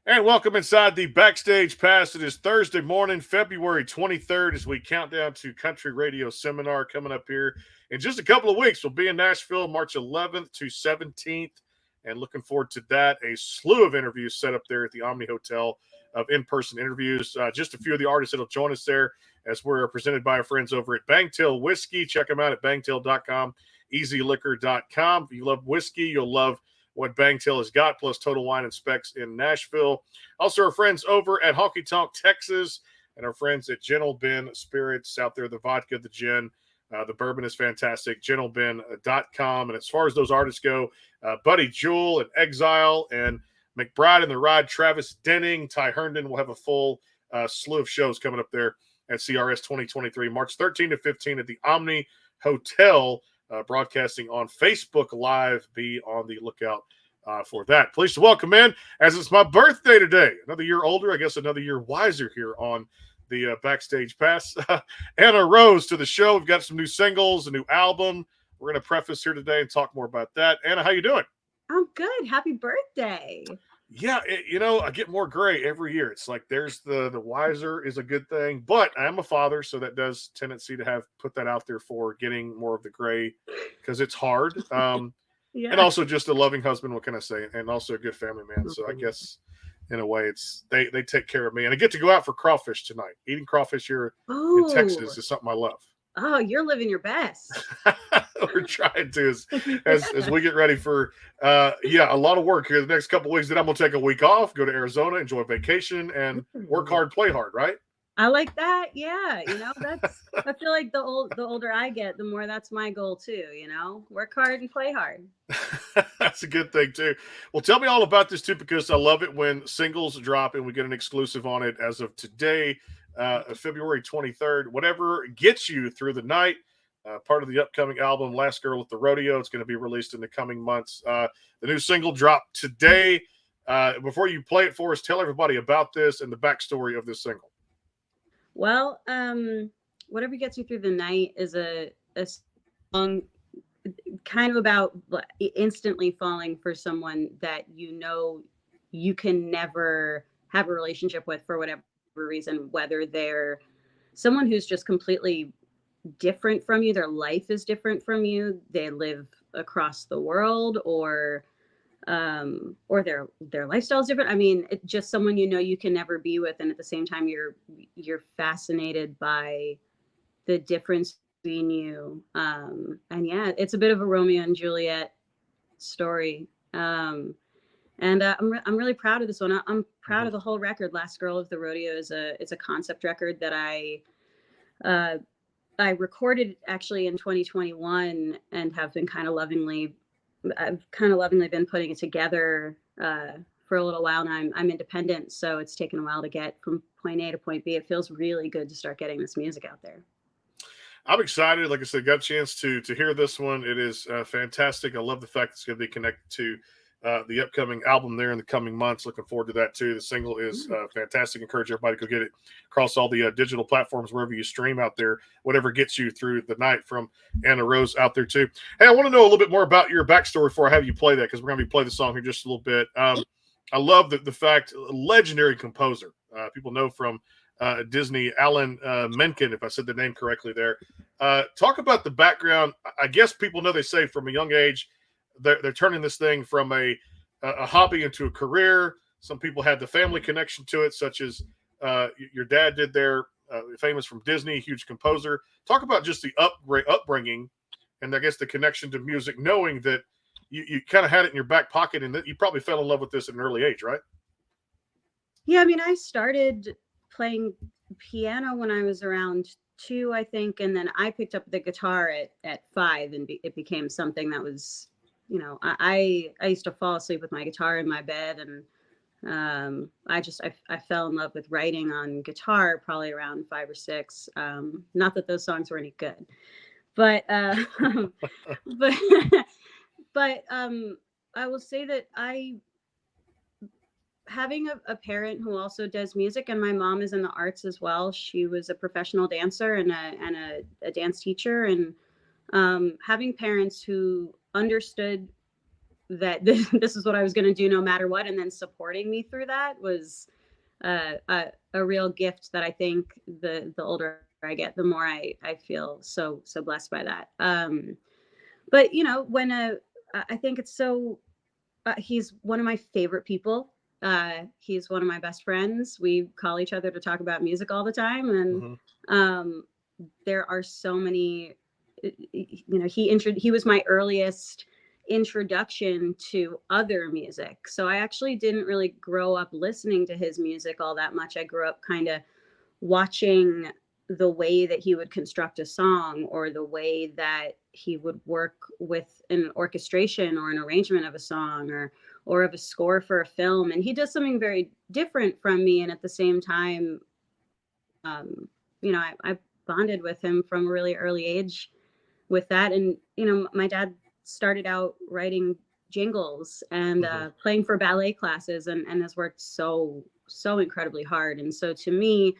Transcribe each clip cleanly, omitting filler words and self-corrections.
And welcome inside the Backstage Pass. It is Thursday morning, February 23rd, as we count down to Country Radio Seminar coming up here in just a couple of weeks. We'll be in Nashville March 11th to 17th, and looking forward to that. A slew of interviews set up there at the Omni Hotel of in person interviews. Just a few of the artists that'll join us there as we're presented by our friends over at Bangtail Whiskey. Check them out at bangtail.com, easyliquor.com. If you love whiskey, you'll love what Bangtail has got, plus Total Wine and Specs in Nashville. Also, our friends over at Honky Tonk, Texas, and our friends at Gentle Ben Spirits out there, the vodka, the gin, the bourbon is fantastic, gentleben.com. And as far as those artists go, Buddy Jewel and Exile and McBride and the Ride, Travis Denning, Ty Herndon will have a full slew of shows coming up there at CRS 2023, March 13 to 15 at the Omni Hotel. Broadcasting on Facebook Live. Be on the lookout for that. Pleased to welcome in, as it's my birthday today. Another year older, I guess another year wiser here on the Backstage Pass. Anna Rose to the show. We've got some new singles, a new album. We're going to preface here today and talk more about that. Anna, how you doing? I'm good. Happy birthday. Yeah, I get more gray every year. It's like there's the wiser is a good thing, but I am a father, so that does tendency to have put that out there for getting more of the gray because it's hard. And Yeah. also just a loving husband. What can I say? And also a good family man. So I guess in a way, it's they take care of me, and I get to go out for crawfish tonight. Eating crawfish here in Oh, Texas is something I love. you're living your best. We're trying to as Yeah. we get ready for a lot of work here the next couple of weeks. Then I'm gonna take a week off, go to Arizona, enjoy vacation, and work Ooh. hard, play hard. Right? I like that. Yeah, I feel like the older I get, the more that's my goal too, Work hard and play hard. That's a good thing too. Well, tell me all about this too, because I love it when singles drop and we get an exclusive on it as of today, February 23rd. Whatever gets you through the night. Part of the upcoming album, Last Girl at the Rodeo. It's going to be released in the coming months. The new single dropped today. Before you play it for us, tell everybody about this and the backstory of this single. Well, whatever gets you through the night is a song kind of about instantly falling for someone that you can never have a relationship with for whatever reason, whether they're someone who's just completely different from you, their life is different from you, they live across the world, or their lifestyle is different. I mean, it's just someone you can never be with, and at the same time you're fascinated by the difference between you. And yeah, it's a bit of a Romeo and Juliet story. And I'm really proud of this one. I'm proud Mhm. of the whole record. Last Girl of the Rodeo is it's a concept record that uh, I recorded actually in 2021 and have been I've kind of lovingly been putting it together for a little while now. I'm independent, so it's taken a while to get from point A to point B. It feels really good to start getting this music out there. I'm excited. Like I said, got a chance to hear this one. It is fantastic. I love the fact it's going to be connected to the upcoming album there in the coming months. Looking forward to that too. The single is fantastic. Encourage everybody to go get it across all the digital platforms wherever you stream out there. Whatever gets you through the night from Anna Rose out there too. Hey, I want to know a little bit more about your backstory before I have you play that because we're going to be playing the song here just a little bit. I love the fact legendary composer. People know from Disney, Alan Menken, if I said the name correctly there. Talk about the background. I guess people know they say from a young age they're turning this thing from a hobby into a career. Some people had the family connection to it, such as your dad did there, famous from Disney, huge composer. Talk about just the upbringing and I guess the connection to music, knowing that you kind of had it in your back pocket and that you probably fell in love with this at an early age, right? Yeah, I mean, I started playing piano when I was around 2, I think, and then I picked up the guitar at 5, and it became something that was, I used to fall asleep with my guitar in my bed, and I fell in love with writing on guitar probably around 5 or 6. Not that those songs were any good, but but but I will say that I having a parent who also does music, and my mom is in the arts as well. She was a professional dancer and a dance teacher, and having parents who understood that this is what I was going to do no matter what, and then supporting me through that was a real gift that I think the older I get, the more I feel so blessed by that. But when I think it's so he's one of my favorite people. He's one of my best friends. We call each other to talk about music all the time, and um, there are so many. He was my earliest introduction to other music. So I actually didn't really grow up listening to his music all that much. I grew up kind of watching the way that he would construct a song, or the way that he would work with an orchestration or an arrangement of a song, or of a score for a film. And he does something very different from me, and at the same time, I bonded with him from a really early age with that. And my dad started out writing jingles and playing for ballet classes, and has worked so incredibly hard. And so to me,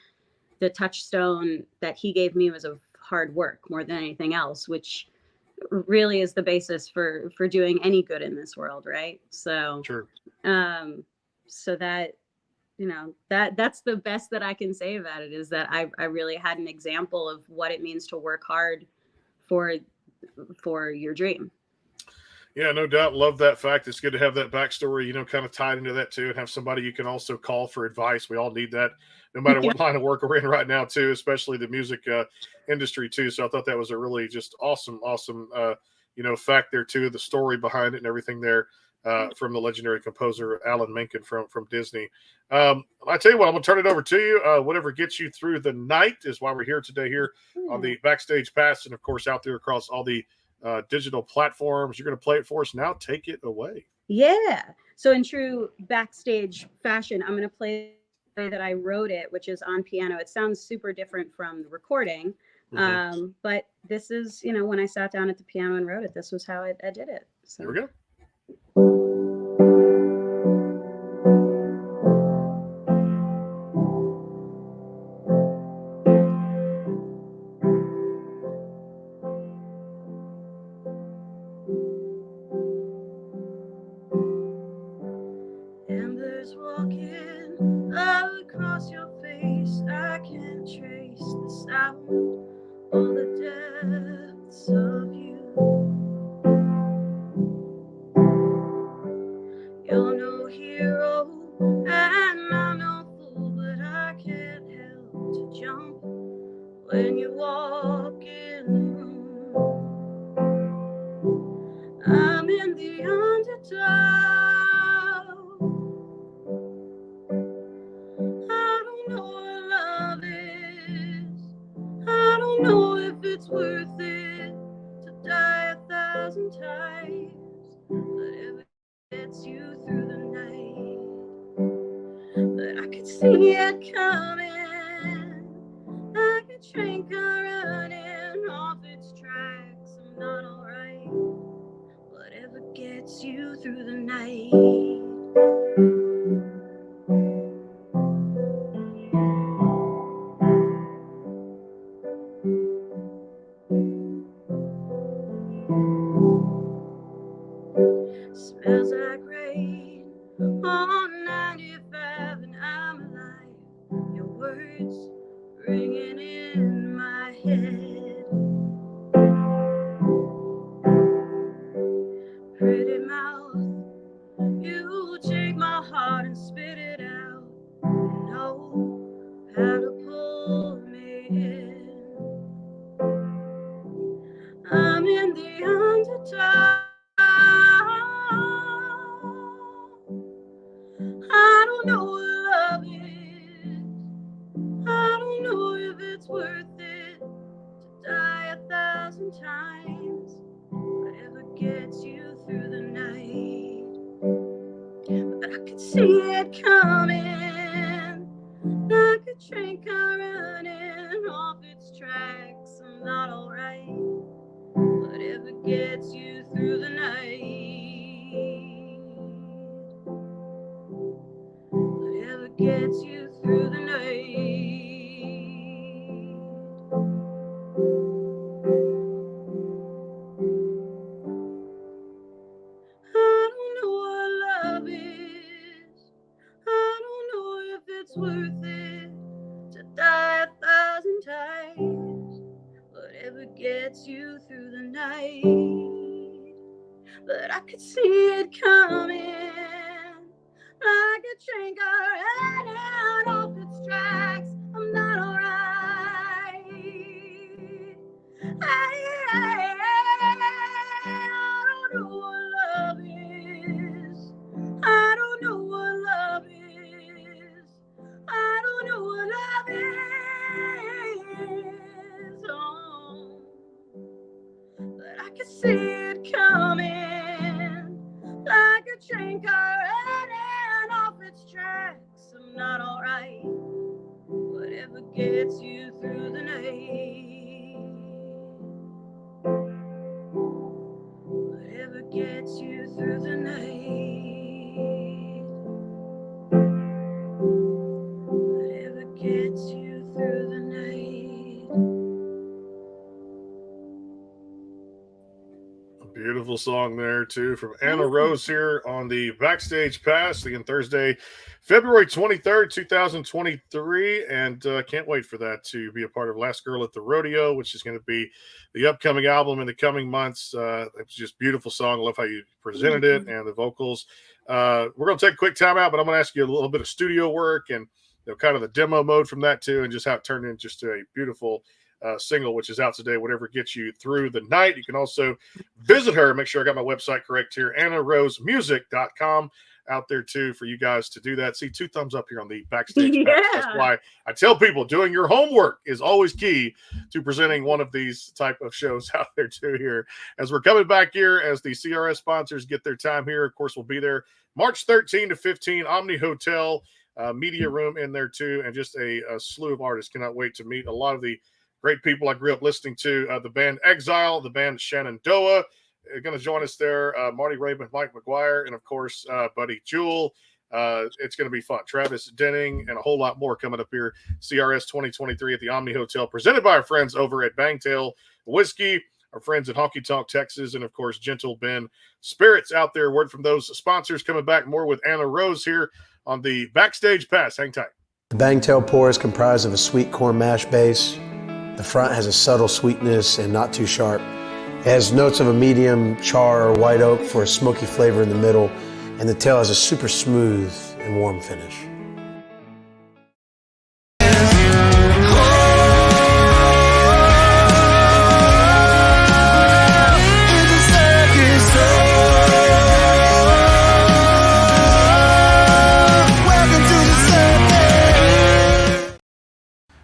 the touchstone that he gave me was of hard work more than anything else, which really is the basis for doing any good in this world, right? So Sure. So that that's the best that I can say about it, is that I really had an example of what it means to work hard for your dream. Yeah, no doubt. Love that fact. It's good to have that backstory, kind of tied into that too, and have somebody you can also call for advice. We all need that, no matter Yeah. what line of work we're in right now, too, especially the music industry too. So I thought that was a really just awesome, fact there too. The story behind it and everything there from the legendary composer Alan Menken from Disney. I tell you what, I'm gonna turn it over to you. Whatever gets you through the night is why we're here today, here on the Backstage Pass, and of course out there across all the digital platforms. You're going to play it for us now. Take it away. Yeah. So in true Backstage fashion, I'm going to play the way that I wrote it, which is on piano. It sounds super different from the recording. But this is, when I sat down at the piano and wrote it, this was how I did it. So here we go. Embers walking across your face. I can't trace the sound or the depths of you. You're no hero and I'm no fool, but I can't help to jump when you walk in the room. I'm in the underdog. I don't know what love is. I don't know if it's worth it to die 1,000 times. Whatever gets you through the night. But I could see it coming, like a train car running off its tracks. I'm not alright. Whatever gets you through the night. Smells like rain on 95 and I'm alive. Your words ringing in my head. Pretty mouth, you take my heart and spit it out. You know how to pull me in. I'm in the underdog. I don't know what love is. I don't know if it's worth it to die 1,000 times. Whatever gets you through the night. But I could see it coming, like a train car running off its tracks. I'm not alright. Whatever gets you through the night. Whatever gets you through the night. I it's worth it to die 1,000 times. Whatever gets you through the night. But I could see it coming, like a train car heading off its tracks. I'm not alright. I don't know what love is. I don't know what love is. I don't know what love is. Oh. But I can see it coming, like a train car heading off its tracks. I'm not alright. Whatever gets you through the night. Whatever gets you through the night. Whatever gets you through the night. Beautiful song there, too, from Anna Rose here on the Backstage Pass, again, Thursday, February 23rd, 2023, and can't wait for that to be a part of Last Girl at the Rodeo, which is going to be the upcoming album in the coming months. It's just a beautiful song. I love how you presented it and the vocals. We're going to take a quick time out, but I'm going to ask you a little bit of studio work and kind of the demo mode from that, too, and just how it turned into just a beautiful single, which is out today, whatever gets you through the night. You can also visit her. Make sure I got my website correct here, AnnaRoseMusic.com out there too for you guys to do that. See, 2 thumbs up here on the Backstage Pass. That's why I tell people doing your homework is always key to presenting one of these type of shows out there too here. As we're coming back here, as the CRS sponsors get their time here, of course, we'll be there March 13 to 15, Omni Hotel, media room in there too, and just a slew of artists. Cannot wait to meet a lot of the great people I grew up listening to. The band Exile, the band Shenandoah are going to join us there. Marty Raybon, Mike McGuire, and of course, Buddy Jewell. It's going to be fun. Travis Denning and a whole lot more coming up here. CRS 2023 at the Omni Hotel, presented by our friends over at Bangtail Whiskey, our friends at Honky Tonk Texas, and of course, Gentle Ben Spirits out there. Word from those sponsors. Coming back more with Anna Rose here on the Backstage Pass. Hang tight. The Bangtail pour is comprised of a sweet corn mash base. The front has a subtle sweetness and not too sharp. It has notes of a medium char or white oak for a smoky flavor in the middle, and the tail has a super smooth and warm finish.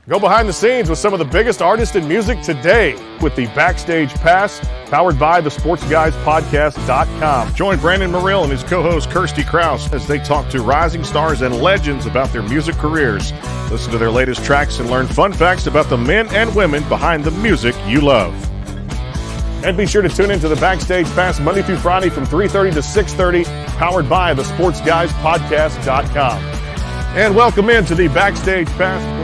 Go behind the scenes with some of the biggest artists in music today with the Backstage Pass, powered by the SportsGuysPodcast.com. Join Brandon Murrill and his co-host Kirsty Krause as they talk to rising stars and legends about their music careers. Listen to their latest tracks and learn fun facts about the men and women behind the music you love. And be sure to tune into the Backstage Pass Monday through Friday from 3:30 to 6:30, powered by the SportsGuysPodcast.com. And welcome into the Backstage Pass.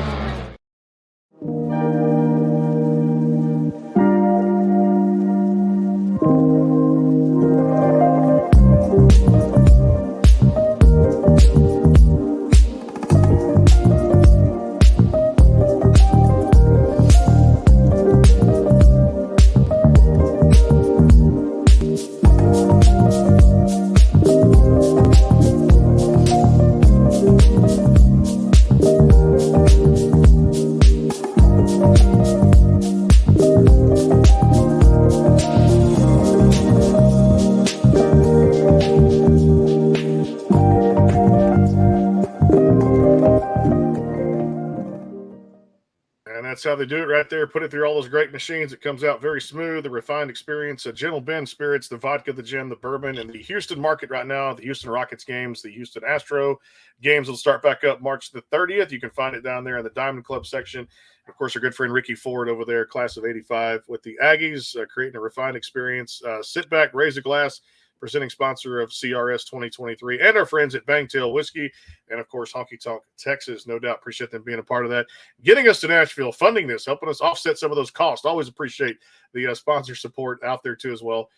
That's how they do it right there. Put it through all those great machines. It comes out very smooth, the refined experience, Gentle Ben Spirits, the vodka, the gin, the bourbon, and the Houston market right now, the Houston Rockets games, the Houston Astro games will start back up March the 30th. You can find it down there in the Diamond Club section. Of course, our good friend Ricky Ford over there, class of 85 with the Aggies, creating a refined experience. Sit back, raise a glass. Presenting sponsor of CRS 2023, and our friends at Bangtail Whiskey, and of course Honky Tonk Texas. No doubt appreciate them being a part of that, getting us to Nashville, funding this, helping us offset some of those costs. Always appreciate the sponsor support out there too as well.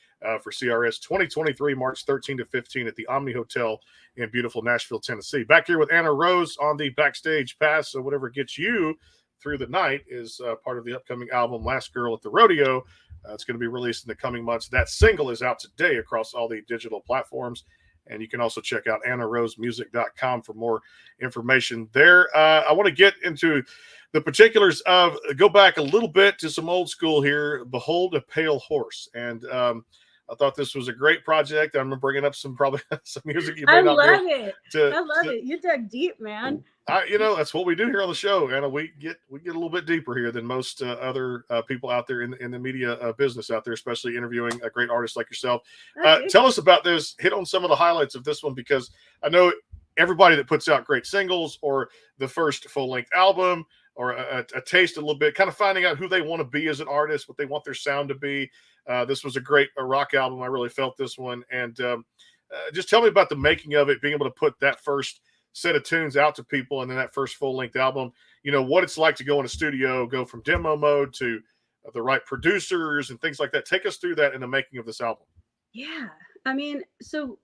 for CRS 2023, March 13 to 15 at the Omni Hotel in beautiful Nashville, Tennessee. Back here with Anna Rose on the Backstage Pass. So whatever gets you through the night is part of the upcoming album Last Girl at the Rodeo. It's going to be released in the coming months. That single is out today across all the digital platforms. And you can also check out AnnaRoseMusic.com for more information there. I want to get into the particulars of, go back a little bit to some old school here, Behold a Pale Horse. And I thought this was a great project. I'm bringing up some music you may not love be it. I love it. You dug deep, man. That's what we do here on the show, Anna. We get a little bit deeper here than most other people out there in the media business out there, especially interviewing a great artist like yourself. Tell us about this. Hit on some of the highlights of this one, because I know everybody that puts out great singles or the first full-length album or a taste a little bit, kind of finding out who they want to be as an artist, what they want their sound to be. This was a rock album. I really felt this one. And just tell me about the making of it, being able to put that first set of tunes out to people and then that first full-length album, what it's like to go in a studio, go from demo mode to the right producers and things like that. Take us through that in the making of this album. Yeah. I mean, so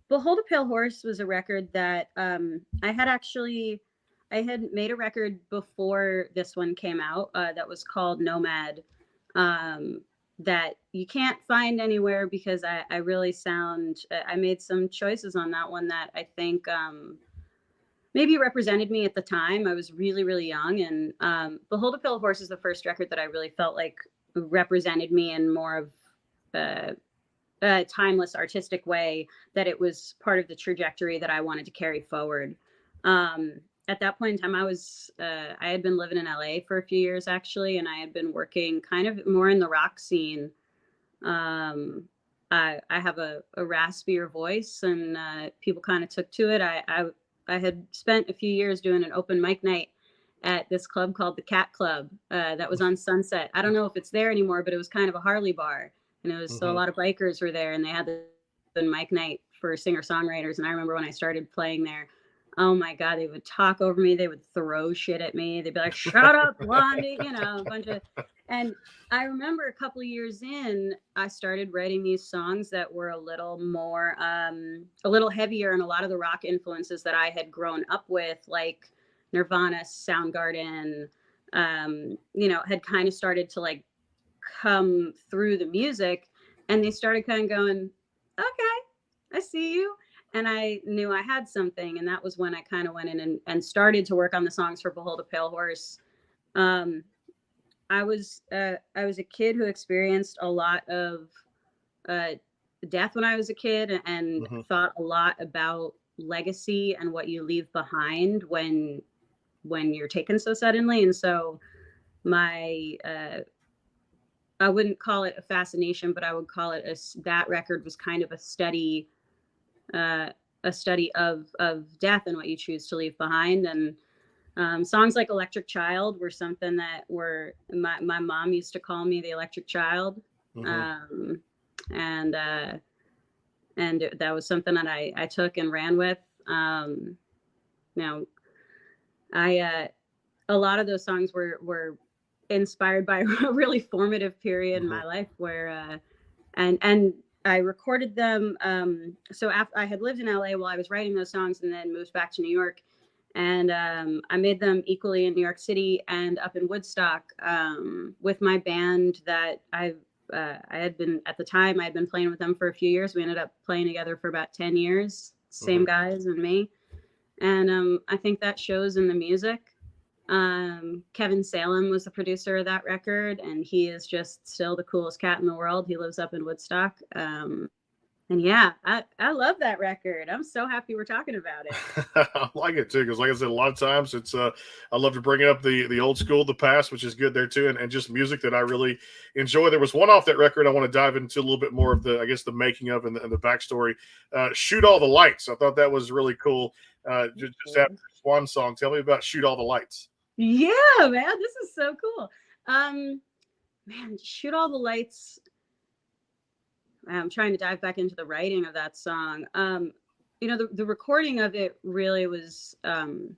Behold a Pale Horse was a record that I had made a record before this one came out that was called Nomad, that you can't find anywhere because I really I made some choices on that one that I think maybe represented me at the time. I was really, really young, and Behold a Pale Horse is the first record that I really felt like represented me in more of a timeless artistic way, that it was part of the trajectory that I wanted to carry forward. At that point in time, I had been living in LA for a few years, actually, and I had been working kind of more in the rock scene. I have a raspier voice, and people kind of took to it. I had spent a few years doing an open mic night at this club called the Cat Club that was on Sunset. I don't know if it's there anymore, but it was kind of a Harley bar. And it was, so a lot of bikers were there, and they had the open mic night for singer-songwriters. And I remember when I started playing there, oh my God, they would talk over me. They would throw shit at me. They'd be like, shut up, Blondie, a bunch of, and I remember a couple of years in, I started writing these songs that were a little more, a little heavier, and a lot of the rock influences that I had grown up with, like Nirvana, Soundgarden, had kind of started to like come through the music, and they started kind of going, okay, I see you. And I knew I had something. And that was when I kind of went in and started to work on the songs for Behold a Pale Horse. I was a kid who experienced a lot of death when I was a kid, and thought a lot about legacy and what you leave behind when you're taken so suddenly. And so I wouldn't call it a fascination, but I would call it that record was kind of a study of death and what you choose to leave behind. And songs like Electric Child were something that my mom used to call me the Electric Child. And that was something that I took and ran with. A lot of those songs were inspired by a really formative period in my life where and I recorded them. So after I had lived in LA while I was writing those songs, and then moved back to New York, and I made them equally in New York City and up in Woodstock with my band that I had been, at the time I had been playing with them for a few years. We ended up playing together for about 10 years, same guys and me. And I think that shows in the music. Kevin Salem was the producer of that record, and he is just still the coolest cat in the world. He lives up in Woodstock. And yeah, I love that record. I'm so happy we're talking about it. I like it too, because like I said, a lot of times it's I love to bring up the old school, the past, which is good there too, and just music that I really enjoy. There was one off that record I want to dive into a little bit more of the making of and the backstory. Shoot All the Lights. I thought that was really cool. Just after Swan Song, tell me about Shoot All the Lights. Yeah, man, this is so cool. Man, Shoot All the Lights. I'm trying to dive back into the writing of that song. The recording of it really was kind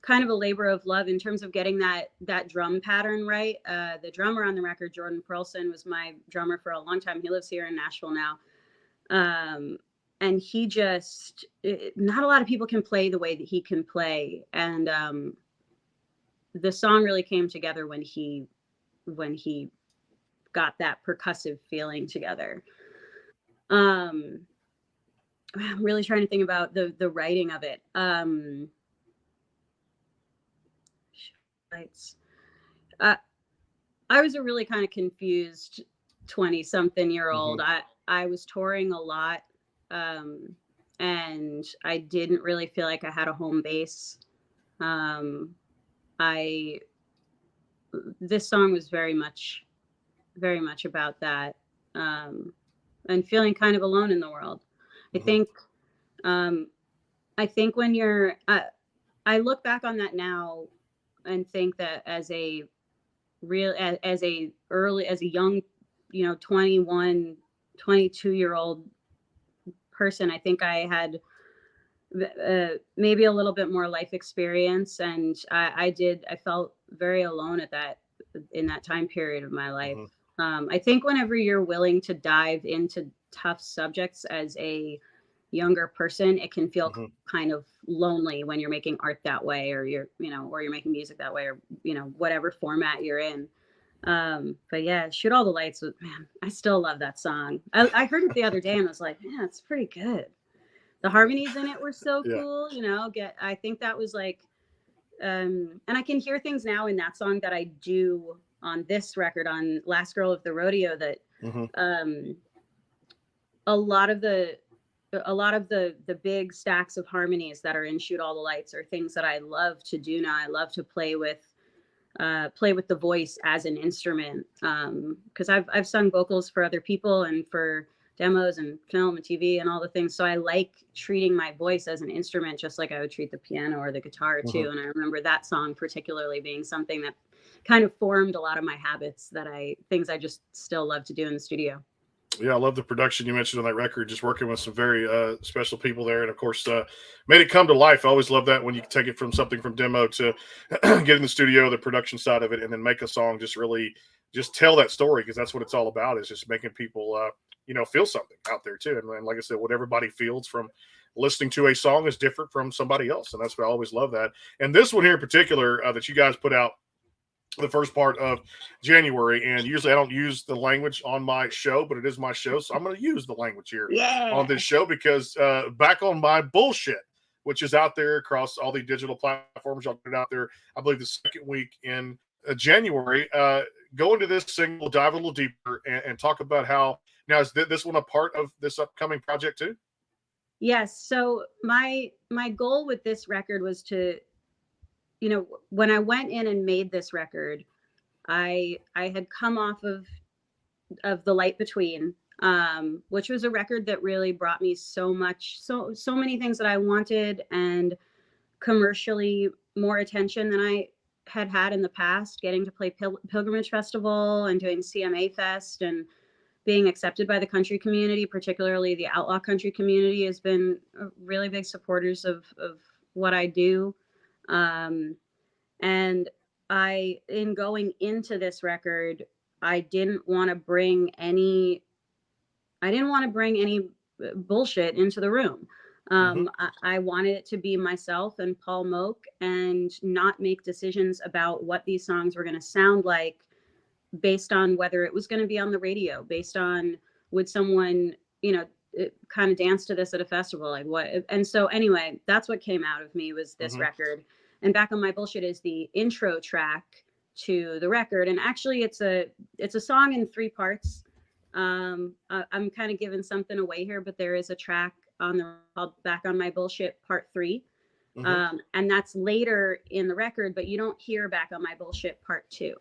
kind of a labor of love in terms of getting that drum pattern right. The drummer on the record, Jordan Perlson, was my drummer for a long time. He lives here in Nashville now. And he just, not a lot of people can play the way that he can play. And the song really came together when he got that percussive feeling together. I'm really trying to think about the writing of it. I was a really kind of confused 20-something-year-old. I was touring a lot, and I didn't really feel like I had a home base. This song was very much about that, and feeling kind of alone in the world. I think when you're, I look back on that now and think that as a young, 21, 22-year-old person, I think I had maybe a little bit more life experience, and I felt very alone in that time period of my life. I think whenever you're willing to dive into tough subjects as a younger person, it can feel kind of lonely when you're making art that way, or you're making music that way, or whatever format you're in. But yeah, Shoot All the Lights, man, I still love that song. I heard it the other day and I was like, yeah, it's pretty good. The harmonies in it were so cool. I think that was like, and I can hear things now in that song that I do on this record, on Last Girl of the Rodeo, that a lot of the big stacks of harmonies that are in Shoot All the Lights are things that I love to do now. I love to play with the voice as an instrument, because I've sung vocals for other people and for demos and film and TV and all the things. So I like treating my voice as an instrument, just like I would treat the piano or the guitar too. And I remember that song particularly being something that kind of formed a lot of my habits, things I just still love to do in the studio. Yeah, I love the production you mentioned on that record, just working with some very special people there. And of course, made it come to life. I always love that when you take it from something from demo to get in the studio, the production side of it, and then make a song just tell that story, because that's what it's all about, is just making people, feel something out there too. And like I said, what everybody feels from listening to a song is different from somebody else. And that's what I always love that. And this one here in particular that you guys put out the first part of January, and usually I don't use the language on my show, but it is my show, so I'm going to use the language here on this show, because back on my bullshit, which is out there across all the digital platforms, I'll put it out there, I believe the second week in January. Go into this single, dive a little deeper, and talk about how, now is this one a part of this upcoming project too? Yes. So my goal with this record was to, when I went in and made this record, I had come off of The Light Between, which was a record that really brought me so many things that I wanted, and commercially more attention than I had in the past, getting to play Pilgrimage Festival and doing CMA Fest and being accepted by the country community, particularly the outlaw country community, has been really big supporters of what I do. And in going into this record, I didn't want to bring any bullshit into the room. I wanted it to be myself and Paul Moak, and not make decisions about what these songs were going to sound like based on whether it was going to be on the radio, based on would someone, kind of dance to this at a festival, like what. And so anyway, that's what came out of me, was this record. And Back on My Bullshit is the intro track to the record. And actually it's a song in 3 parts. I'm kind of giving something away here, but there is a track called Back on My Bullshit Part 3. And that's later in the record, but you don't hear Back on My Bullshit Part 2.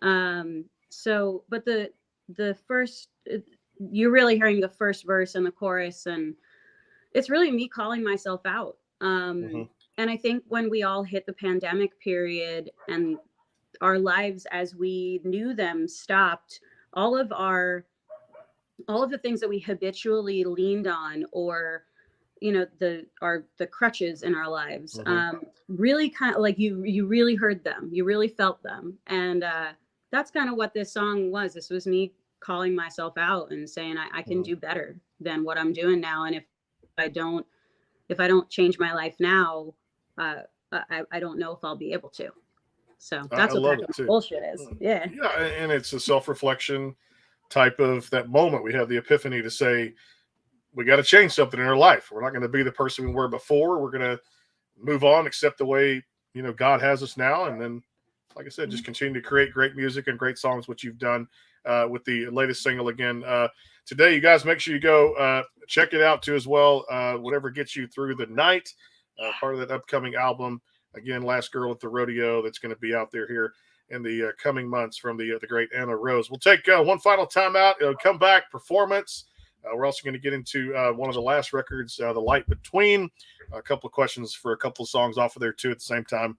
But the first, you're really hearing the first verse and the chorus, and it's really me calling myself out. And I think when we all hit the pandemic period and our lives as we knew them stopped, all of the things that we habitually leaned on or the crutches in our lives. Mhm. Really kind of like you really heard them, you really felt them, and that's kind of what this song was. This was me calling myself out and saying I can Mhm. do better than what I'm doing now, and I don't if I don't change my life now, uh, I don't know if I'll be able to. So I that's what love Back it to My too. Bullshit is. Yeah. Yeah, and it's a self-reflection type of that moment. We have the epiphany to say we got to change something in our life. We're not going to be the person we were before. We're going to move on, accept the way God has us now, and then, like I said, just continue to create great music and great songs, which you've done with the latest single again today. You guys make sure you go check it out too as well. Whatever gets you through the night, part of that upcoming album. Again, Last Girl at the Rodeo, that's going to be out there here in the coming months from the great Anna Rose. We'll take one final timeout. It'll come back performance. We're also going to get into one of the last records, The Light Between. A couple of questions for a couple of songs off of there too at the same time.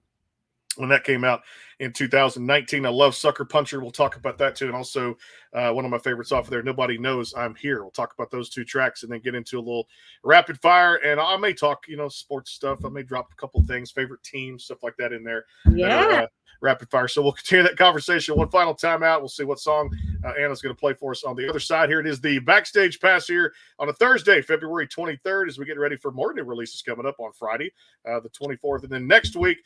When that came out in 2019, I love Sucker Puncher. We'll talk about that too. And also one of my favorites off of there, Nobody Knows I'm Here. We'll talk about those two tracks and then get into a little rapid fire. And I may talk, sports stuff. I may drop a couple of things, favorite teams, stuff like that in there that Yeah. are rapid fire. So we'll continue that conversation. One final time out. We'll see what song Anna's going to play for us on the other side. Here it is, the Backstage Pass here on a Thursday, February 23rd, as we get ready for more new releases coming up on Friday, the 24th. And then next week,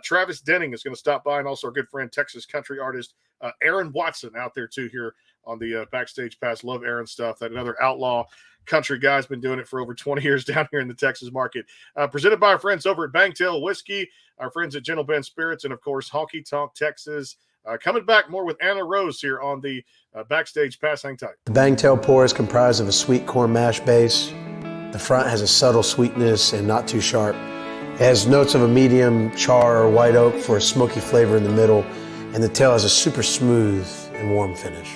Travis Denning is going to stop by, and also our good friend, Texas country artist Aaron Watson, out there too here on the Backstage Pass. Love Aaron stuff. That another outlaw country guy's been doing it for over 20 years down here in the Texas market. Presented by our friends over at Bangtail Whiskey, our friends at Gentle Ben Spirits, and of course Honky Tonk Texas. Coming back more with Anna Rose here on the Backstage Pass. Hang tight. The Bangtail pour is comprised of a sweet corn mash base. The front has a subtle sweetness and not too sharp. It has notes of a medium char or white oak for a smoky flavor in the middle, and the tail has a super smooth and warm finish.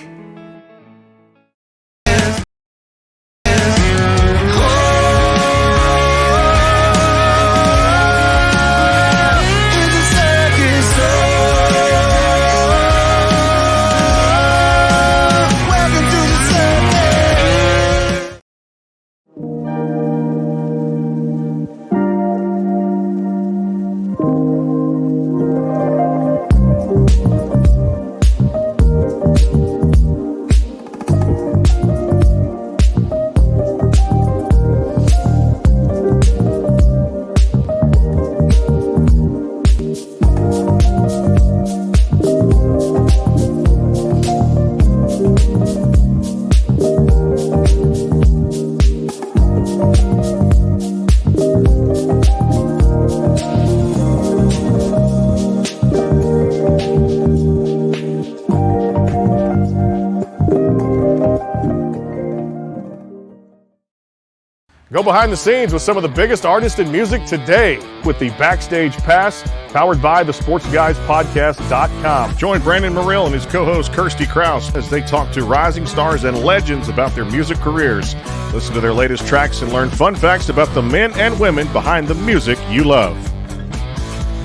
Go behind the scenes with some of the biggest artists in music today with the Backstage Pass, powered by the SportsGuysPodcast.com. Join Brandon Morrill and his co-host Kirsty Krause as they talk to rising stars and legends about their music careers. Listen to their latest tracks and learn fun facts about the men and women behind the music you love.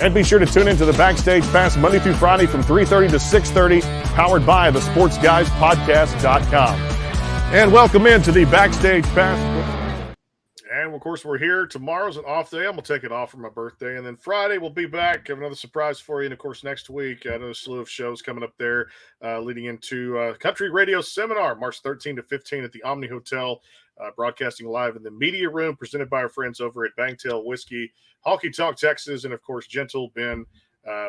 And be sure to tune into the Backstage Pass Monday through Friday from 3:30 to 6:30, powered by the SportsGuysPodcast.com. And welcome into the Backstage Pass. And of course, we're here. Tomorrow's an off day. I'm going to take it off for my birthday. And then Friday, we'll be back. Have another surprise for you. And of course, next week, I know a slew of shows coming up there leading into Country Radio Seminar, March 13 to 15 at the Omni Hotel, broadcasting live in the media room, presented by our friends over at Bangtail Whiskey, Honky Tonk Texas, and of course, Gentle Ben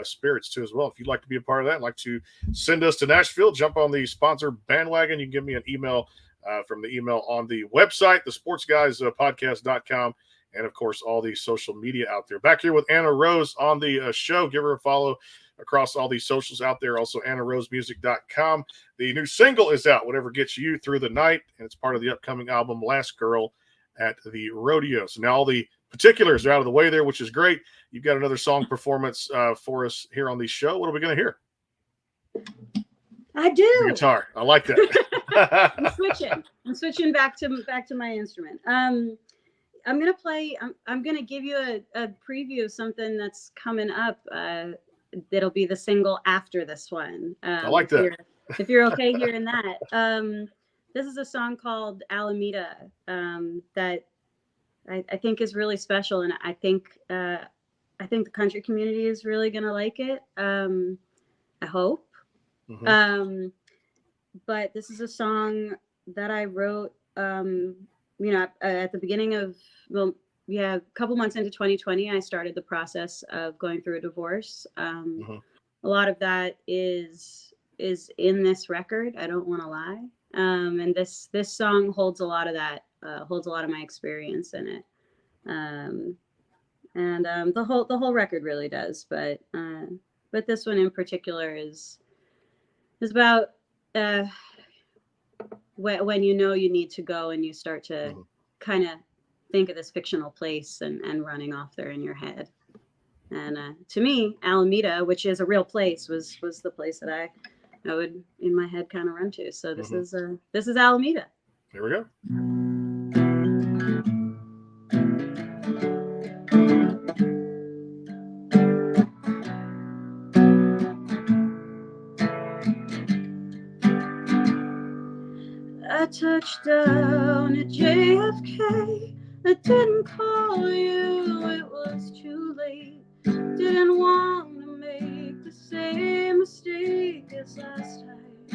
Spirits too as well. If you'd like to be a part of that and like to send us to Nashville, jump on the sponsor bandwagon. You can give me an email from the email on the website, the SportsGuysPodcast.com, and of course, all the social media out there. Back here with Anna Rose on the show. Give her a follow across all these socials out there. Also, AnnaRoseMusic.com. The new single is out, Whatever Gets You Through the Night, and it's part of the upcoming album, Last Girl at the Rodeo. So now all the particulars are out of the way there, which is great. You've got another song performance for us here on the show. What are we going to hear? I do. The guitar. I like that. I'm switching back to my instrument. I'm gonna play. I'm gonna give you a preview of something that's coming up. That'll be the single after this one. I like that. If you're okay hearing that. This is a song called Alameda that I think is really special, and I think the country community is really gonna like it. I hope. Mhm. But this is a song that I wrote, at the beginning of, a couple months into 2020, I started the process of going through a divorce. Mhm. A lot of that is in this record. I don't want to lie. And this song holds a lot of that, holds a lot of my experience in it. And the whole record really does, but this one in particular is about when you know you need to go and you start to Mhm. kind of think of this fictional place and running off there in your head. And to me, Alameda, which is a real place, was the place that I would in my head kind of run to. So Mhm. this is Alameda. Here we go. I touched down at JFK. I didn't call you, it was too late. Didn't want to make the same mistake as last time.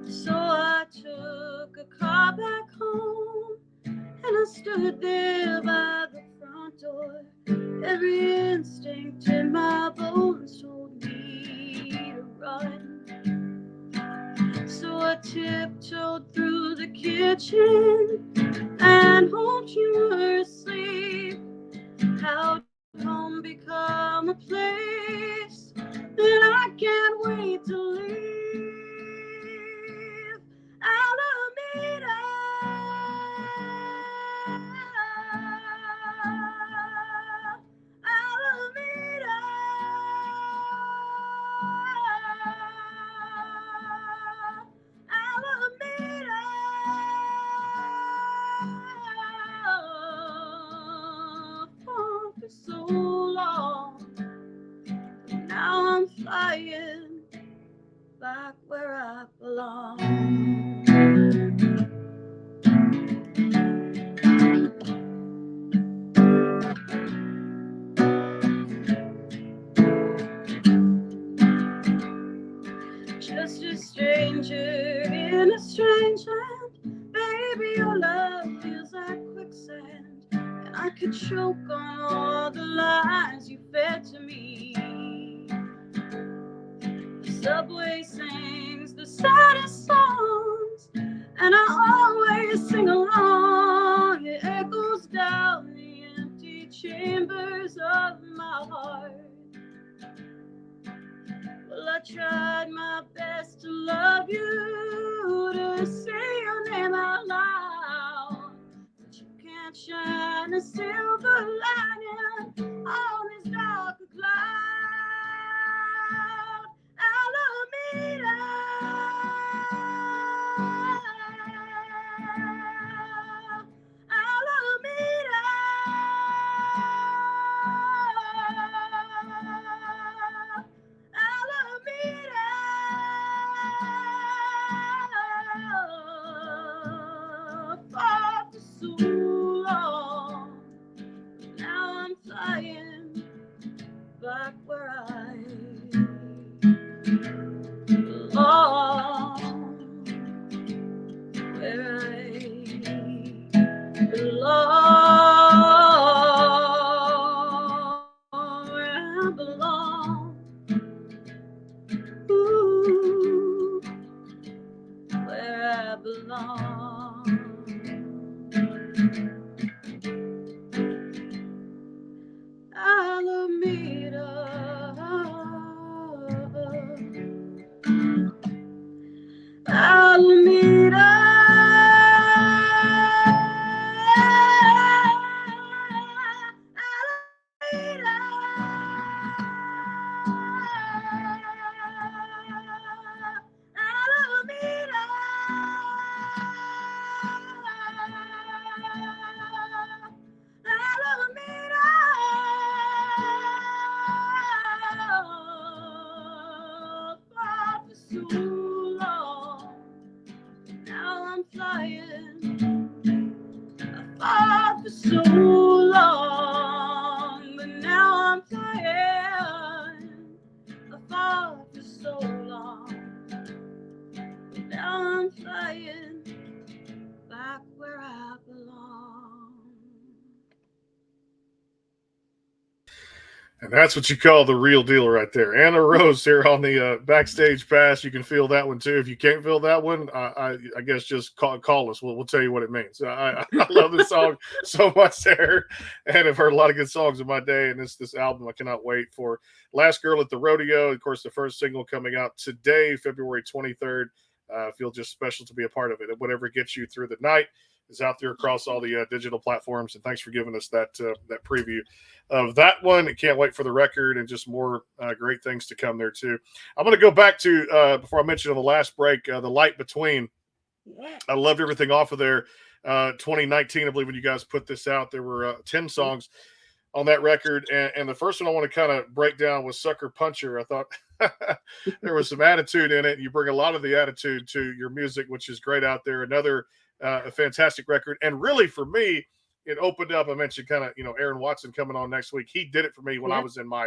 So I took a car back home, and I stood there by the front door. Every instinct in my bones told me to run. So I tiptoed through the kitchen and hoped you were asleep. How did home become a place that I can't wait to leave? Alameda, Alameda, Alameda, for so long. Now I'm flying back where I belong. Just a stranger in a strange land. Baby, your love feels like quicksand, and I could choke on all the lies you fed to me. The subway sings the saddest songs, and I always sing along. It echoes down the empty chambers of my heart. Well, I tried my best to love you, to say your name out loud, but you can't shine a silver lining on this dark cloud. Alameda, Alameda, Alameda, for so long. Now I'm flying back where I belong, where I belong, where I belong. Ooh, where I belong. And that's what you call the real deal right there. Anna Rose here on the Backstage Pass. You can feel that one too. If you can't feel that one, I guess just call us. We'll tell you what it means. I love this song so much there, and I've heard a lot of good songs in my day. And this album, I cannot wait for. Last Girl at the Rodeo, of course, the first single coming out today, February 23rd. Feel just special to be a part of it. And whatever gets you through the night is out there across all the digital platforms. And thanks for giving us that preview of that one. Can't wait for the record and just more great things to come there too. I'm going to go back to before I mentioned on the last break, The Light Between. Yeah. I loved everything off of there. 2019, I believe when you guys put this out, there were 10 songs on that record. And the first one I want to kind of break down was Sucker Puncher. I thought there was some attitude in it. You bring a lot of the attitude to your music, which is great out there. Another a fantastic record. And really for me, it opened up. I mentioned kind of, Aaron Watson coming on next week. He did it for me when I was in my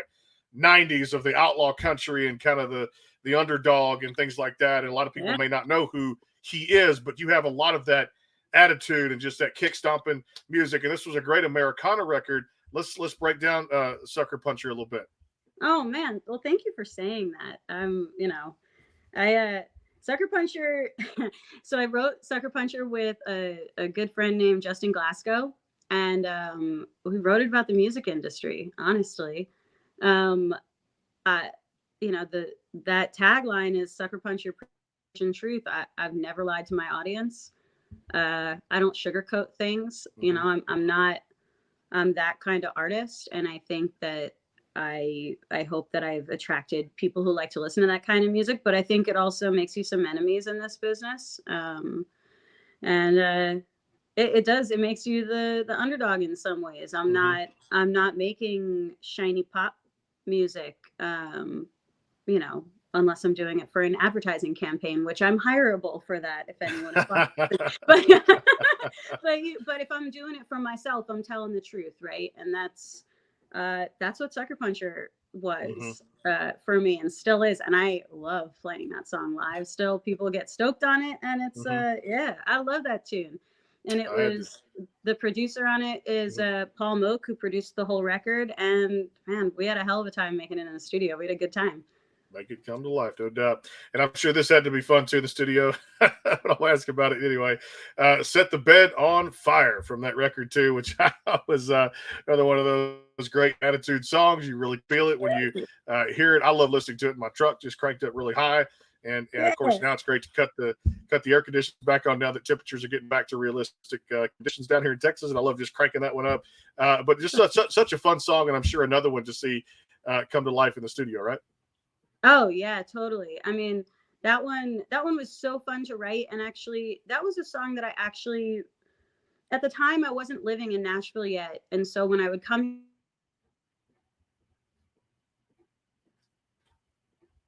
90s of the outlaw country and kind of the underdog and things like that. And a lot of people may not know who he is, but you have a lot of that attitude and just that kick stomping music. And this was a great Americana record. Let's break down Sucker Puncher a little bit. Oh man. Well, thank you for saying that. Sucker Puncher. So I wrote Sucker Puncher with a good friend named Justin Glasgow, and we wrote it about the music industry. Honestly, that tagline is Sucker Puncher, truth. I've never lied to my audience. I don't sugarcoat things. Mm-hmm. I'm that kind of artist, and I think that I hope that I've attracted people who like to listen to that kind of music, but I think it also makes you some enemies in this business. It does. It makes you the underdog in some ways. I'm not making shiny pop music, unless I'm doing it for an advertising campaign, which I'm hireable for that if anyone is but if I'm doing it for myself, I'm telling the truth, right? And that's what Sucker Puncher was for me and still is. And I love playing that song live. Still, people get stoked on it. And it's, I love that tune. And it was the producer on it is Paul Moak, who produced the whole record. And man, we had a hell of a time making it in the studio. We had a good time. Make it come to life, no doubt. And I'm sure this had to be fun too, the studio. I'll ask about it anyway. Set the Bed on Fire from that record too, which was another one of those great attitude songs. You really feel it when you hear it. I love listening to it in my truck, just cranked up really high. And of course, now it's great to cut the air conditioning back on now that temperatures are getting back to realistic conditions down here in Texas. And I love just cranking that one up. But just such a fun song. And I'm sure another one to see come to life in the studio, right? Oh yeah, totally. I mean, that one was so fun to write. And actually that was a song that at the time I wasn't living in Nashville yet. And so when I would come,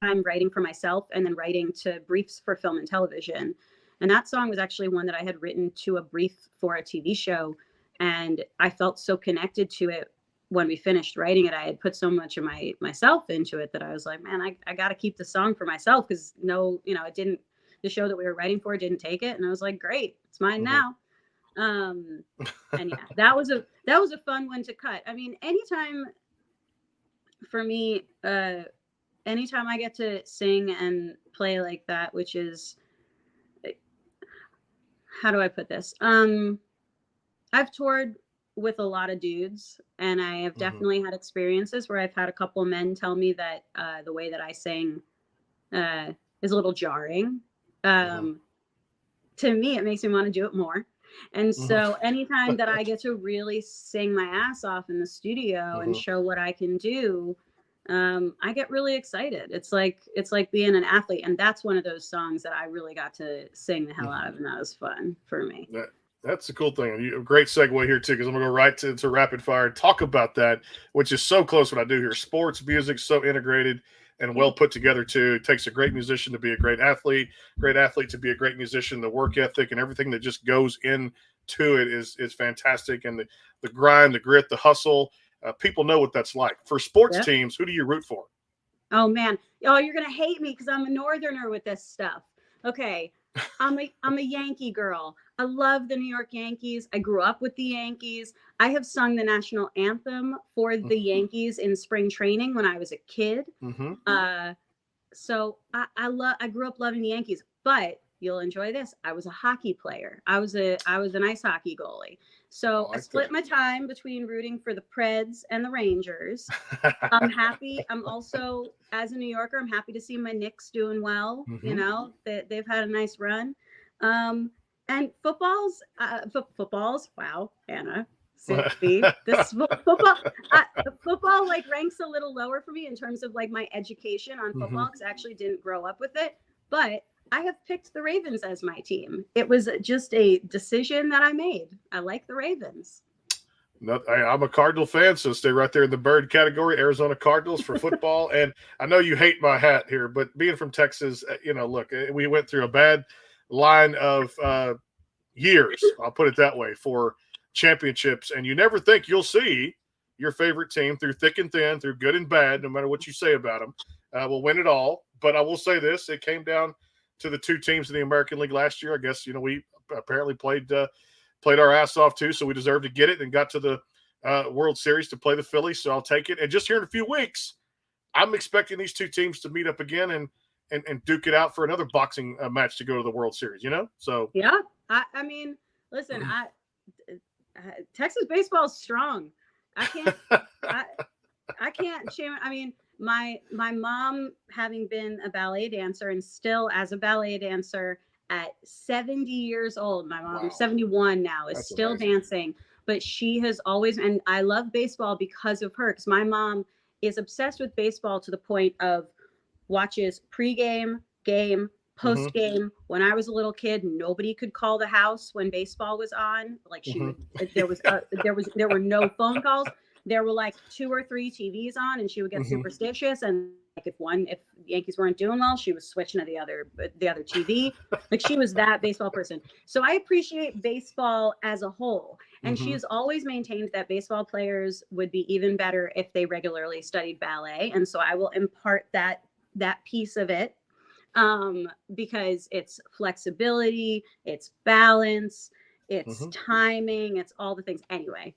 I'm writing for myself and then writing to briefs for film and television. And that song was actually one that I had written to a brief for a TV show. And I felt so connected to it. When we finished writing it, I had put so much of myself into it that I was like, man, I got to keep the song for myself because the show that we were writing for didn't take it. And I was like, great, it's mine now. And yeah, that was a fun one to cut. I mean, anytime for me, anytime I get to sing and play like that, which is, how do I put this? I've toured with a lot of dudes, and I have definitely had experiences where I've had a couple of men tell me that the way that I sing is a little jarring. To me, it makes me want to do it more. And so anytime that I get to really sing my ass off in the studio and show what I can do, I get really excited. It's like being an athlete. And that's one of those songs that I really got to sing the hell out of. And that was fun for me. That's the cool thing. A great segue here, too, because I'm going to go right to rapid fire and talk about that, which is so close what I do here. Sports, music, so integrated and well put together, too. It takes a great musician to be a great athlete to be a great musician. The work ethic and everything that just goes into it is fantastic. And the grind, the grit, the hustle, people know what that's like. For sports teams, who do you root for? Oh, man. Oh, you're going to hate me because I'm a Northerner with this stuff. Okay. I'm a Yankee girl. I love the New York Yankees. I grew up with the Yankees. I have sung the national anthem for the Yankees in spring training when I was a kid. Mm-hmm. So I grew up loving the Yankees, but you'll enjoy this. I was a hockey player. I was an ice hockey goalie. So I split my time between rooting for the Preds and the Rangers. I'm happy. I'm also, as a New Yorker, I'm happy to see my Knicks doing well. Mm-hmm. You know, they've had a nice run. And footballs. Wow, Anna. See, this football like ranks a little lower for me in terms of like my education on football, because I actually didn't grow up with it. But I have picked the Ravens as my team. It was just a decision that I made. I like the Ravens. I'm a Cardinal fan, so stay right there in the bird category. Arizona Cardinals for football. And I know you hate my hat here, but being from Texas, look, we went through a bad line of years, I'll put it that way, for championships. And you never think you'll see your favorite team through thick and thin, through good and bad, no matter what you say about them, will win it all. But I will say this, it came down to the two teams in the American League last year. I guess, we apparently played our ass off too, so we deserved to get it, and got to the World Series to play the Phillies, so I'll take it. And just here in a few weeks, I'm expecting these two teams to meet up again and duke it out for another boxing match to go to the World Series, So yeah, I mean, listen, Texas baseball is strong. I can't shame. I mean, my mom, having been a ballet dancer and still as a ballet dancer at 70 years old, my mom, 71 now, is still amazing. Dancing, but she has always, and I love baseball because of her, because my mom is obsessed with baseball to the point of watches pregame, game, post game. When I was a little kid, nobody could call the house when baseball was on. Like she would, there were no phone calls. There were like 2 or 3 TVs on, and she would get superstitious. And like if the Yankees weren't doing well, she was switching to the other TV. Like she was that baseball person. So I appreciate baseball as a whole. And she has always maintained that baseball players would be even better if they regularly studied ballet. And so I will impart that piece of it, because it's flexibility, it's balance, it's timing, it's all the things. Anyway.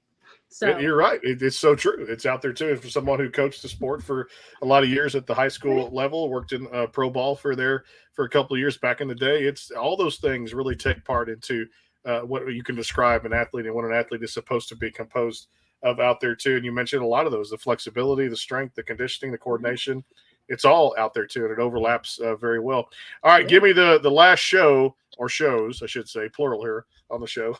So you're right. It's so true. It's out there too. For someone who coached the sport for a lot of years at the high school level, worked in pro ball for a couple of years back in the day. It's all those things really take part into what you can describe an athlete and what an athlete is supposed to be composed of out there too. And you mentioned a lot of those: the flexibility, the strength, the conditioning, the coordination. It's all out there too, and it overlaps very well. All right, give me the last show, or shows, I should say, plural here on the show,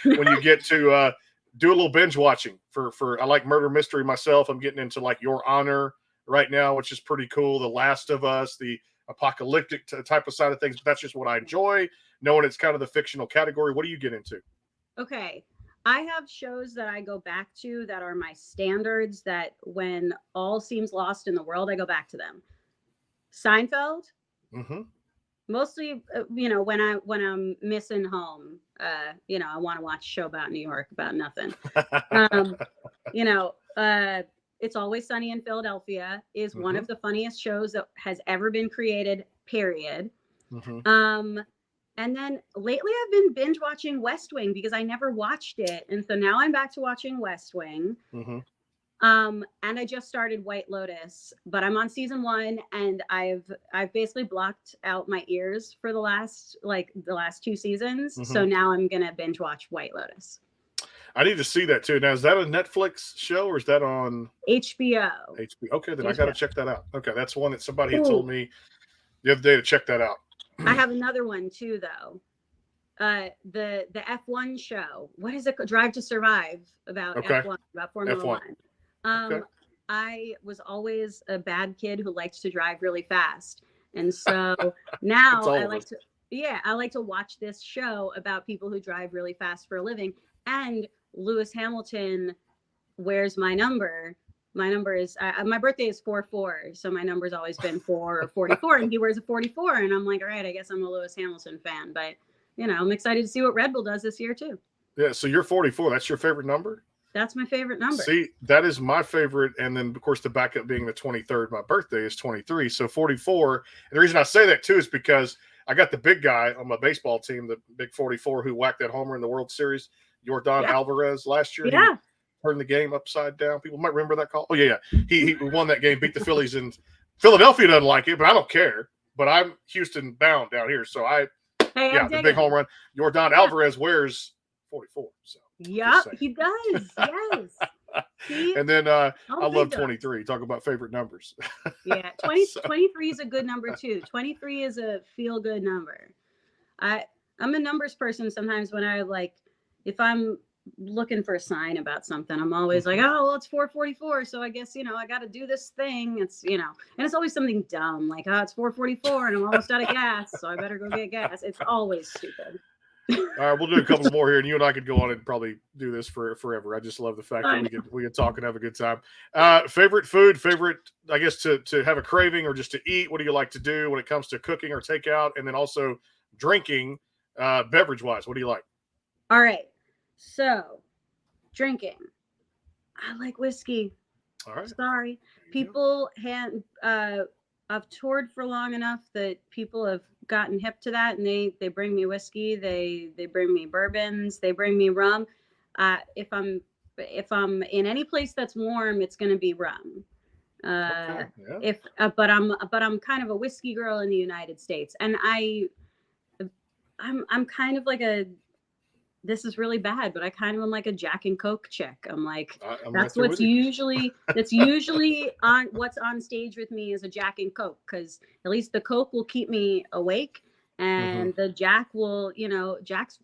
when you get to do a little binge watching for I like murder mystery myself. I'm getting into like Your Honor right now, which is pretty cool. The Last of Us, the apocalyptic type of side of things. But that's just what I enjoy, knowing it's kind of the fictional category. What do you get into? Okay. I have shows that I go back to that are my standards, that when all seems lost in the world, I go back to them. Seinfeld. Mostly, when I'm missing home, I want to watch a show about New York, about nothing. It's Always Sunny in Philadelphia is one of the funniest shows that has ever been created, period. And then lately I've been binge watching West Wing because I never watched it. And so now I'm back to watching West Wing. And I just started White Lotus, but I'm on season 1, and I've basically blocked out my ears for the last 2 seasons. So now I'm going to binge watch White Lotus. I need to see that too. Now, is that a Netflix show or is that on HBO? HBO. Okay, then HBO. I got to check that out. Okay, that's one that somebody had told me the other day to check that out. I have another one too, though. The F1 show. What is it? Drive to Survive, about F1, about Formula One. I was always a bad kid who liked to drive really fast, and so now I like to watch this show about people who drive really fast for a living. And Lewis Hamilton wears my number. My number is my birthday is 4/4, so my number's always been 4 or 44, and he wears a 44, and I'm like, all right, I guess I'm a Lewis Hamilton fan, but I'm excited to see what Red Bull does this year too. Yeah, so you're 44. That's your favorite number? That's my favorite number. See, that is my favorite, and then of course the backup being the 23rd. My birthday is 23, so 44. And the reason I say that too is because I got the big guy on my baseball team, the big 44, who whacked that homer in the World Series, Yordan Alvarez last year. Yeah. He turned the game upside down. People might remember that call. Oh yeah. He won that game, beat the Phillies, and Philadelphia doesn't like it, but I don't care. But I'm Houston bound down here, so the big home run. Yordan Alvarez wears 44. So yeah, he does. Yes. And then I love 23. Talk about favorite numbers. Yeah, 23 is a good number too. 23 is a feel good number. I'm a numbers person sometimes when if I'm looking for a sign about something, I'm always like, oh, well, it's 4:44, so I guess I got to do this thing. It's and it's always something dumb like, oh, it's 4:44 and I'm almost out of gas, so I better go get gas. It's always stupid. All right, we'll do a couple more here, and you and I could go on and probably do this for forever. I just love the fact that we can talk and have a good time. Favorite food, I guess to have a craving or just to eat. What do you like to do when it comes to cooking or takeout, and then also drinking, beverage wise? What do you like? All right, so drinking. I like whiskey. All right. Sorry, people I've toured for long enough that people have gotten hip to that, and they bring me whiskey, they bring me bourbons, they bring me rum. If I'm in any place that's warm, it's going to be rum. But I'm kind of a whiskey girl in the United States, and I'm kind of like this is really bad, but I kind of am like a Jack and Coke chick. I'm like, that's usually on what's on stage with me is a Jack and Coke, because at least the Coke will keep me awake, and the Jack will, Jack's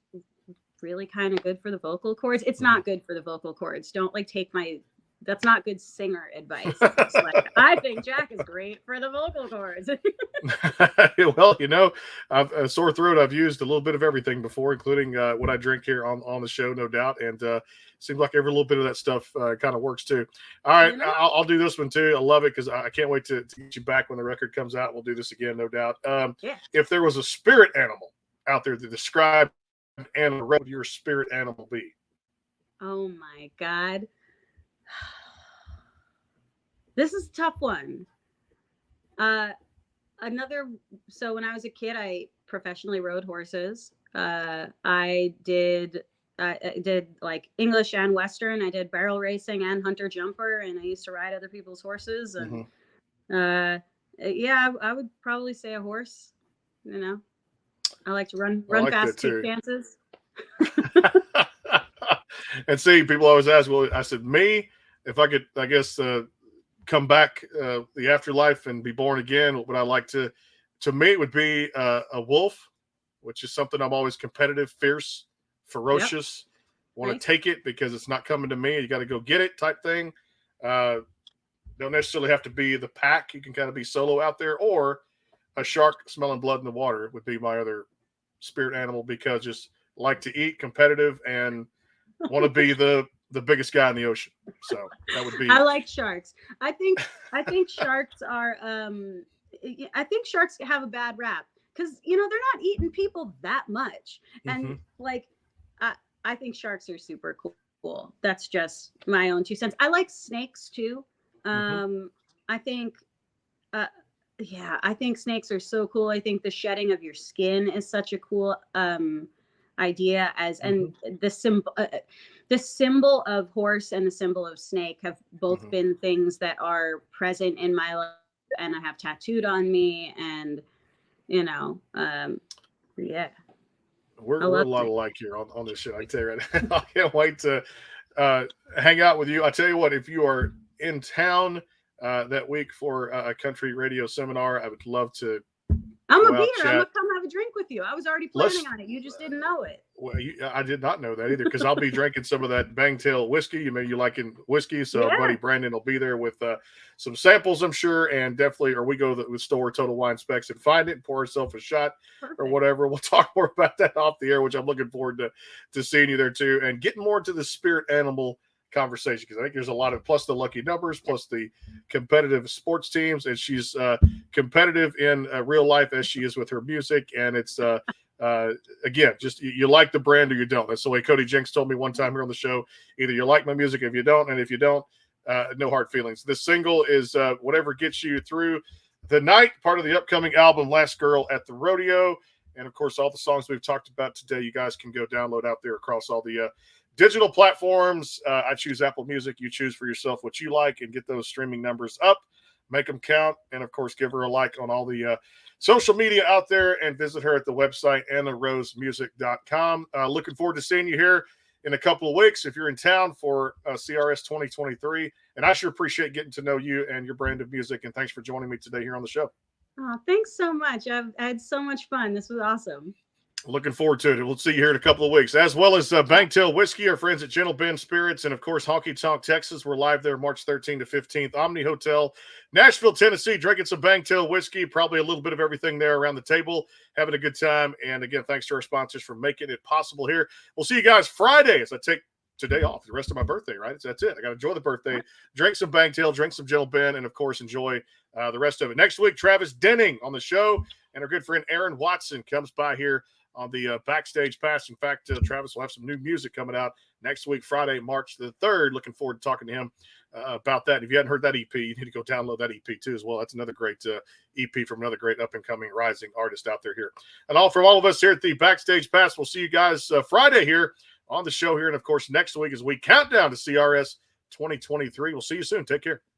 really kind of good for the vocal cords. It's not good for the vocal cords. Don't take that's not good singer advice. I think Jack is great for the vocal cords. Well, I've a sore throat. I've used a little bit of everything before, including what I drink here on the show, no doubt. And seems like every little bit of that stuff kind of works too. All right, I'll do this one too. I love it because I can't wait to get you back when the record comes out. We'll do this again, no doubt. If there was a spirit animal out there to describe animal, what would your spirit animal be? Oh my God. This is a tough one. So when I was a kid, I professionally rode horses. I did like English and Western. I did barrel racing and hunter jumper, and I used to ride other people's horses. And I would probably say a horse. I like to run fast, take chances. And see, people always ask, well, I said, me, if I could, I guess, come back the afterlife and be born again, what would I like to me, it would be a wolf, which is something I'm always competitive, fierce, ferocious, want to take it because it's not coming to me. You got to go get it type thing. Don't necessarily have to be the pack. You can kind of be solo out there, or a shark smelling blood in the water would be my other spirit animal, because just like to eat, competitive, and want to be the biggest guy in the ocean. So that would be. I like sharks. I think sharks are. I think sharks have a bad rap because they're not eating people that much, and I think sharks are super cool. That's just my own 2 cents. I like snakes too. I think. I think snakes are so cool. I think the shedding of your skin is such a cool idea, and the symbol of horse and the symbol of snake have both been things that are present in my life, and I have tattooed on me, and we're a lot alike here on this show. I tell you right now, I can't wait to hang out with you. I tell you what, if you are in town that week for a country radio seminar, I would love to. I'm gonna be here. I'm gonna come have a drink with you. I was already planning on it. You just didn't know it. Well, I did not know that either, because I'll be drinking some of that Bangtail whiskey. You liking whiskey, so buddy Brandon will be there with some samples, I'm sure, and definitely. Or we go to the store, Total Wine Specs, and find it and pour ourselves a shot or whatever. We'll talk more about that off the air, which I'm looking forward to seeing you there too, and getting more into the spirit animal conversation, because I think there's a lot of, plus the lucky numbers, plus the competitive sports teams, and she's competitive in real life as she is with her music, and it's again, just you like the brand or you don't. That's the way Cody Jinks told me one time here on the show. Either you like my music, if you don't, and if you don't, no hard feelings. This single is whatever gets you through the night, part of the upcoming album Last Girl at the Rodeo. And, of course, all the songs we've talked about today, you guys can go download out there across all the digital platforms. I choose Apple Music. You choose for yourself what you like and get those streaming numbers up. Make them count. And, of course, give her a like on all the social media out there and visit her at the website, AnnaRoseMusic.com. Looking forward to seeing you here in a couple of weeks if you're in town for CRS 2023. And I sure appreciate getting to know you and your brand of music. And thanks for joining me today here on the show. Oh, thanks so much. I had so much fun. This was awesome. Looking forward to it. We'll see you here in a couple of weeks, as well as Banktail Whiskey, our friends at Gentle Ben Spirits, and, of course, Honky Tonk Texas. We're live there March 13th to 15th. Omni Hotel, Nashville, Tennessee, drinking some Banktail Whiskey, probably a little bit of everything there around the table, having a good time. And, again, thanks to our sponsors for making it possible here. We'll see you guys Friday as I take today off, the rest of my birthday, right? So that's it. I got to enjoy the birthday, drink some Banktail, drink some Gentle Ben, and, of course, enjoy the rest of it. Next week, Travis Denning on the show, and our good friend Aaron Watson comes by here on the Backstage Pass. In fact, Travis will have some new music coming out next week, Friday, March the 3rd. Looking forward to talking to him about that. If you hadn't heard that EP, you need to go download that EP too as well. That's another great EP from another great up-and-coming rising artist out there here. And from all of us here at the Backstage Pass, we'll see you guys Friday here on the show here. And, of course, next week as we count down to CRS 2023. We'll see you soon. Take care.